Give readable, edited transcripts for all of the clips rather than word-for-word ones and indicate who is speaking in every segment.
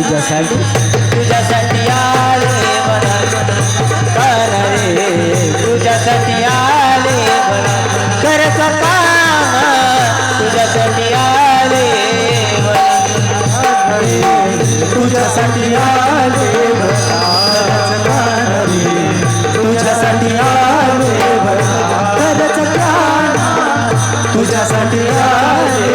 Speaker 1: तुझ्यासाठी तुझ्यासाठी आले मला कान रे तुझ्यासाठी आले मला करायचं काम तुझ्यासाठी आले मला तुझ्यासाठी आले तुझ्यासाठी आले करायचं काम तुझ्यासाठी आले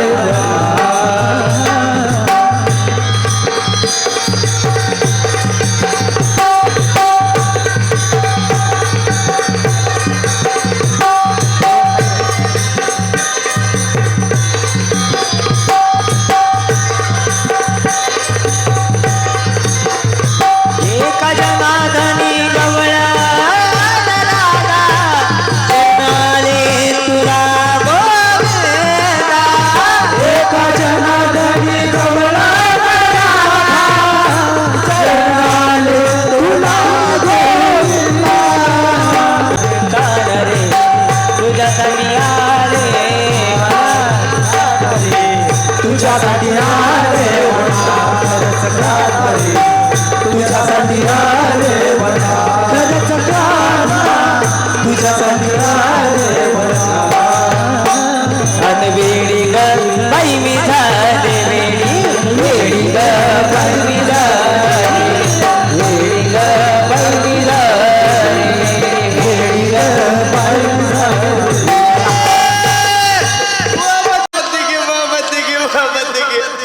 Speaker 1: तुझ्यासाठी आले तुझ्यासाठी आले खरंच तुझ्यासाठी आले अनवेळी ग बाई मी झाले वेळी ग बाई मी झाले वेळी ग बाई मी झाले वेळी ग बाई मी झाले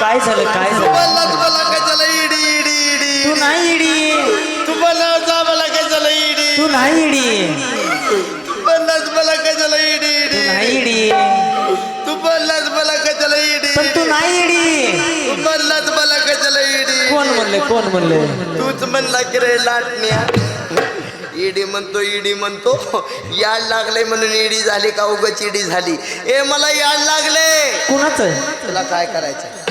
Speaker 1: काय झालं काय झालं
Speaker 2: मला काय झालं इडी इडी इडी
Speaker 1: तू नाही इडी
Speaker 2: तुम्हाला मला काय झालं इडी
Speaker 1: तू नाही इडी
Speaker 2: मला काय झालं इडी
Speaker 1: तू
Speaker 2: इडी
Speaker 1: नाही इडी
Speaker 2: तू बोललास मला काय झालं इडी
Speaker 1: पण तू नाही इडी
Speaker 2: तू बोललास मला काय झालं इडी
Speaker 1: कोण म्हणले
Speaker 2: तूच म्हणला की रे लाटण्या इडी म्हणतो याड लागले म्हणून इडी झाली का उगाच इडी झाली ए मला याड लागले
Speaker 1: कुणाचं
Speaker 2: तुला काय करायचं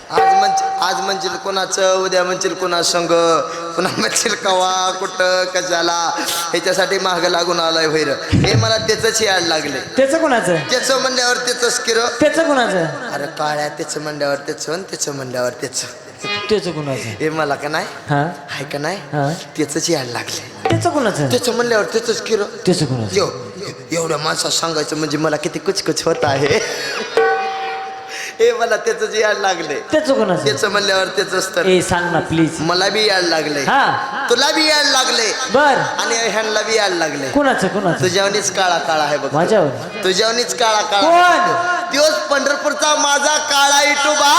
Speaker 2: आज म्हणशील कोणाचं उद्या म्हणशील कोणा संग पुन्हा म्हणशील कवा कुठं कशाला ह्याच्यासाठी माग लागून आलाय भैर हे मला त्याच याड लागले
Speaker 1: त्याचं कुणाचं
Speaker 2: त्याचं म्हणल्यावर त्याच किर
Speaker 1: त्याचं कुणाचं
Speaker 2: अरे काळ्या त्याचं म्हणल्यावर त्याचं म्हणल्यावर
Speaker 1: त्याचं कुणाचं
Speaker 2: हे मला का नाही
Speaker 1: हा
Speaker 2: हाय का नाही
Speaker 1: हा
Speaker 2: त्याच याड लागले
Speaker 1: त्याचं कुणाचं
Speaker 2: त्याचं म्हणल्यावर त्याच किर
Speaker 1: त्याचं कुणाचं
Speaker 2: एवढ्या माणसात सांगायचं म्हणजे मला किती कुचकुच होत आहे हे मला त्याच याड लागले
Speaker 1: त्याचं कुणाचं
Speaker 2: त्याचं म्हणल्यावर त्याच तर
Speaker 1: ए सांग ना प्लीज
Speaker 2: मला बी याड लागले
Speaker 1: हा
Speaker 2: तुला बी याड लागले
Speaker 1: बर
Speaker 2: आणि ह्यांना बी याड लागले
Speaker 1: कुणाचं
Speaker 2: तुझ्यावनीच काळा काळा आहे बघ
Speaker 1: माझ्यावर
Speaker 2: तुझ्यावनीच काळा काळा
Speaker 1: कोण
Speaker 2: दिवस पंढरपूरचा माझा काळा इटोबा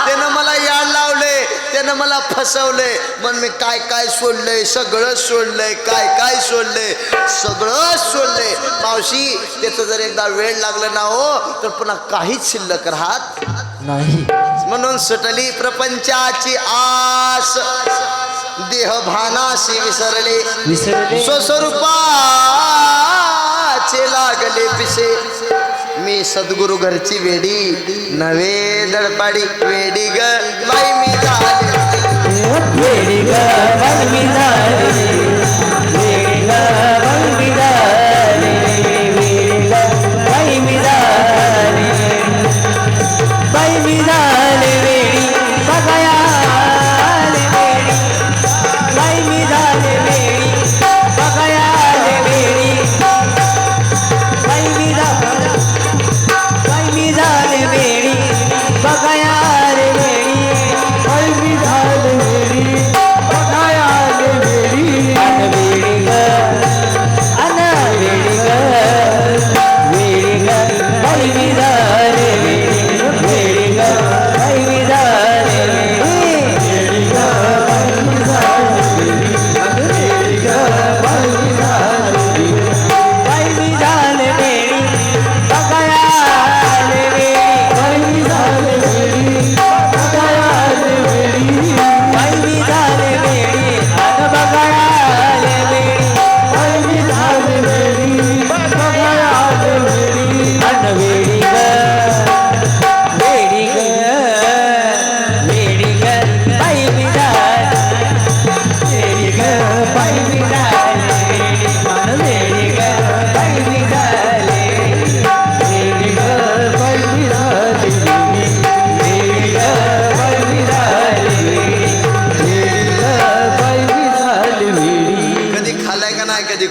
Speaker 2: त्यानं मला याड लावले त्यानं मला फसवले पण मी काय काय सोडलंय सगळं सोडलंय काय सोडलंय सगळं सोडलंय मावशी त्याचं जर एकदा वेळ लागलं ना हो तर पुन्हा काहीच शिल्लक राहत
Speaker 1: नाही
Speaker 2: म्हणून सुटली प्रपंचाची आस देह भानाशी विसरले स्वस्वरूपाचे लागले पिसे मी सद्गुरु घरची वेडी नवे दडपाडी वेडी ग बाई मी झाले
Speaker 1: वेडी ग बाई मी झाले वेडी ग बाई मी झाले वेडी ग बाई मी झाले बाई मी झाले वेडी बघाया वेडी बाई मी झाले वेडी बघाया वेडी बाई मी झाले वेडी बघाया रे वेडी बाई मी झाले वेडी बघाया रे वेडी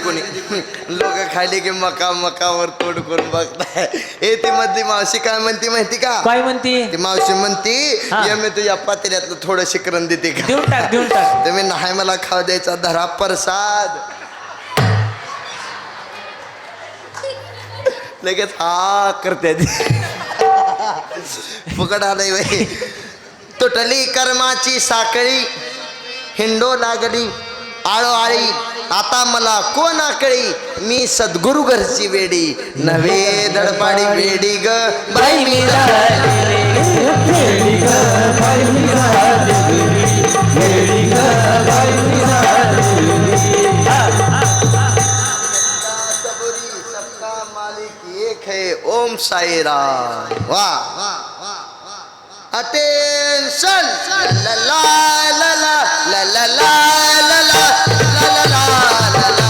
Speaker 2: कोणी लोक खाली की मका मकावर तोड करून बघताय. हे ती मधली मावशी काय म्हणती माहिती का?
Speaker 1: काय म्हणती?
Speaker 2: ती मावशी म्हणती
Speaker 1: हा.
Speaker 2: ये मी तुझ्या पातेल्यातलं थोडं शिकरण देते का?
Speaker 1: देऊन टाक देऊन टाक.
Speaker 2: तुम्ही नाही मला खाऊ द्यायचा धरा प्रसाद. लगेच हा करते फुकट आलंय बाई. तुटली कर्माची साखळी हिंडो लागली आळोआळी आता मला कोण आकळी मी सद्गुरु घरची वेडी नव्हे धडपाडी वेडी ग बाई मी झाली वेडी ग बाई मी झाली वेडी ग बाई मी झाली. सबका मालिक एक है ओम साई राम. वाह अटेंशन ला ला ला ला ला ला ला ला ला ला ला ला.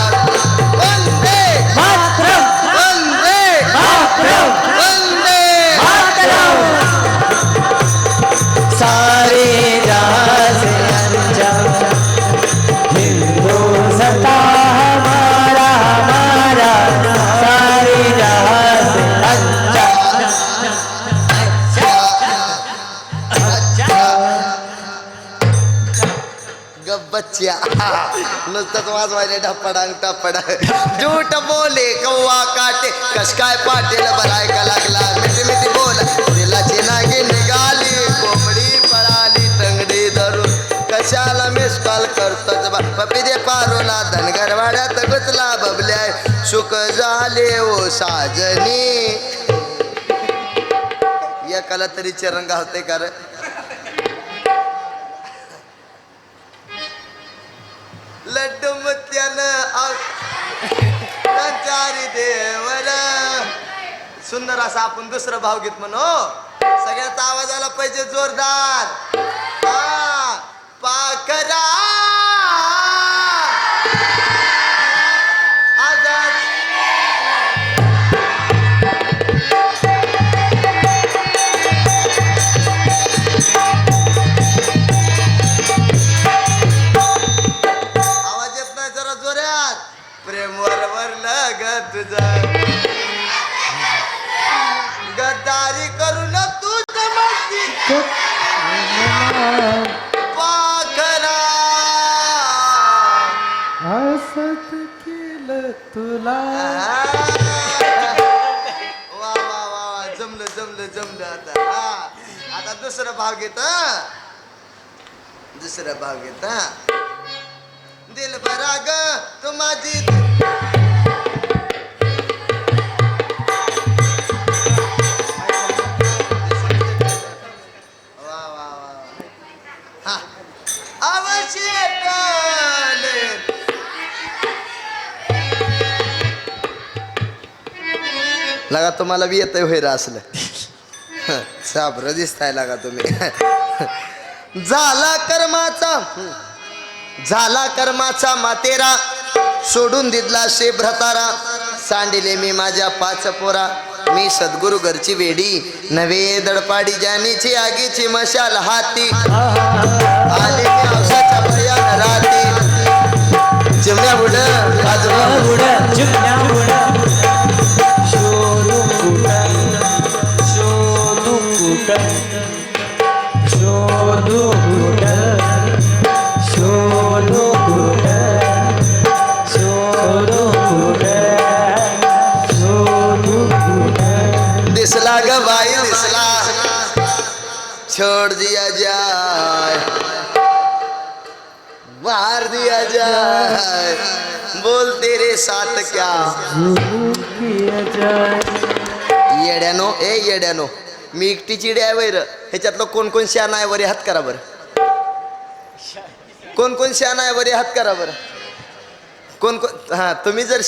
Speaker 2: वंदे
Speaker 1: मातरम
Speaker 2: वंदे
Speaker 1: मातरम
Speaker 2: वंदे
Speaker 1: मातरम. सारे जहां से अच्छा हिंदू सता हमारा हमारा सारे जहां से अच्छा.
Speaker 2: बच्चा नुसतंच वाजवायला ढप्पडांग टप्पडांग. झूठ बोले कव्वा काटे कस काय पाटेल बराय का लागला मिठी मिठी बोल दिलाची नागी निघाली कोंबडी पळाली टंगडी धरून कशाला मिस कॉल करतोच पपी दे पारोला धनगरवाड्यात गुचला बबल्याय सुख झाले ओ साजनी. एकाला तरी चरण गावते का रे? लड्डू मुत्यानं चारी देवर. सुंदर असा आपण दुसरं भावगीत म्हणू. सगळ्याचा आवाज आला पाहिजे जोरदार. पाखरा आजाद आवाज येत नाही जरा जोरात. प्रेम वरवरलं ग तुझं गद्दारी करून तू जमती पाखरा
Speaker 1: हसत केलं तुला.
Speaker 2: वा वा वा जमलं जमलं जमलं. आता दुसरं भाव घेत दुसरं भाव घेत. दिल भरा ग तू माझी वा वा वा आवश्यक लगा तुम्हाला बी येतंय होईरा असलं. साबर दिसताय लागा तुम्ही. झाला कर्माचा मातेरा सोडून दिदला शे भ्रतारा सांडिले मी माझ्या 5 पोरा मी सद्गुरु घरची वेडी नवे दडपाडी जानीची आगीची मशाल हाती आले मी औसाच्या भयान राती चिमण्या बुड वाजवा
Speaker 1: बुड चिमण्या बुड शोधू कुठं शोधू कुठं शोधू कुठं शोधू कुठं शोधू कुठं शोधू कुठं.
Speaker 2: दिसला ग बाई दिसला छोड़ दिया जाए मार दिया जाए बोल तेरे साथ क्या. येड्यानो ए येड्यानो मी एकटीची ड्रायव्हर ह्याच्यातलं कोण कोण शान आहे वरे हात करा बरं. कोण कोण शान आहे वरे हात करा बरं. कोण कोण हां तुम्ही जर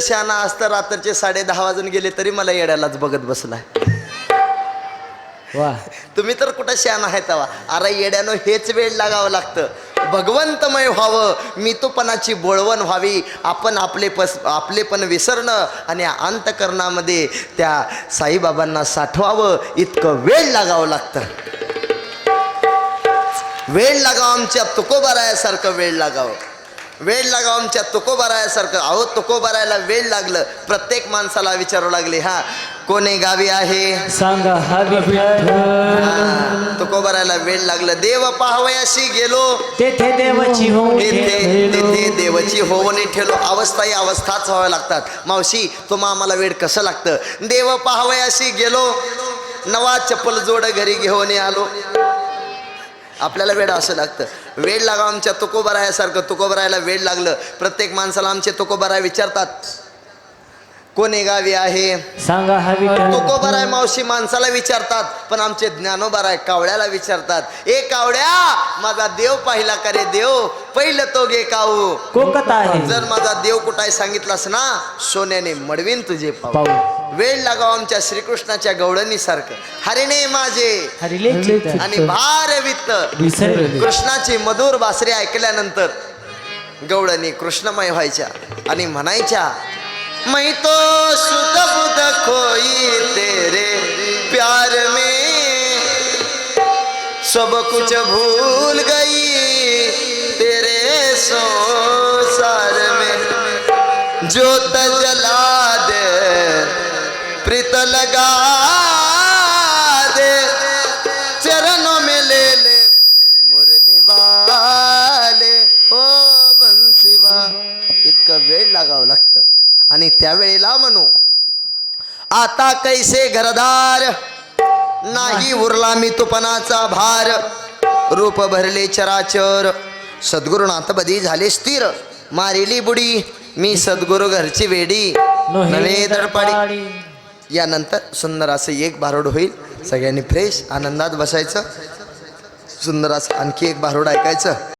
Speaker 2: शाना असतं रात्रीचे 10:30 वाजून गेले तरी मला येड्यालाच बघत बसलाय.
Speaker 1: वा
Speaker 2: तुम्ही तर कुठं शान आहे तवा. अरे येड्यानो हेच वेळ लागावं लागतं. भगवंतमय व्हावं मितूपणाची बोळवण व्हावी आपण आपलेपण विसरणं आणि अंतकरणामध्ये त्या साईबाबांना साठवावं इतकं वेळ लागावं लागतं. वेळ लागावं आमच्या तुकोबारायासारखं वेळ लागावं. वेळ लागा आमच्या तुकोबारायासारखं. अहो तुकोबारायला वेळ लागलं. प्रत्येक माणसाला विचारू लागले, हा कोणी गावी आहे
Speaker 1: सांगा हा विठ्ठल.
Speaker 2: तुकोबारायला वेळ लागलं. देव पाहावयाशी गेलो,
Speaker 1: तेथे देवाची होऊन
Speaker 2: तिथे देवाची होवणी ठेवलो. अवस्था ही अवस्थाच व्हाव्या लागतात. मावशी तुम्हा आम्हाला वेळ कसं लागतं. देव पाहावयाशी गेलो, नवा चप्पल जोड घरी घेऊन आलो. आपल्याला वेळ असं लागतं. वेळ लागा आमच्या तुकोबारायासारखं. तुकोबारायला वेळ लागलं. प्रत्येक माणसाला आमचे तुकोबाराय विचारतात, कोणी गावी आहे
Speaker 1: सांगा हा विठ्ठल.
Speaker 2: तुकोबाराय मावशी माणसाला विचारतात, पण आमचे ज्ञानोबाराय कावळ्याला विचारतात, ए कावड्या माझा देव पाहिला का रे देव, पहिलं तो गे काऊ.
Speaker 1: कोकत आहे
Speaker 2: जर माझा देव कुठाय सांगितलास ना, सोन्याने मडवीन तुझे पाऊ.
Speaker 1: पाहू
Speaker 2: वेळ लागाव आमच्या श्रीकृष्णाच्या गवळणी सारखं. हरिणे माझे
Speaker 1: हरिले चित्त
Speaker 2: आणि भार वित्त.
Speaker 1: विसरले.
Speaker 2: कृष्णाची मधुर बासरी ऐकल्यानंतर गवळणी कृष्णमय व्हायच्या आणि म्हणायच्या, मैं तो सुध बुध खोई तेरे प्यार में, सब कुछ भूल गई तेरे संसार में, ज्योत जला दे प्रीत लगा दे, चरणों में ले ले मुरली वाले हो बंसीवा. इतकं वेळ लागावं लागतं. आणि त्यावेळेला म्हणू, आता कैसे घरदार नाही उरला मी तुपणाचा भार, रूप भरले चराचर सद्गुरुनाथ बदी झाले स्थिर, मारिली बुडी मी सद्गुरु घरची वेडी नवे दडपाडी. यानंतर सुंदर असं एक भारुड होईल. सगळ्यांनी फ्रेश आनंदात बसायचं. सुंदर असं आणखी एक भारुड ऐकायचं.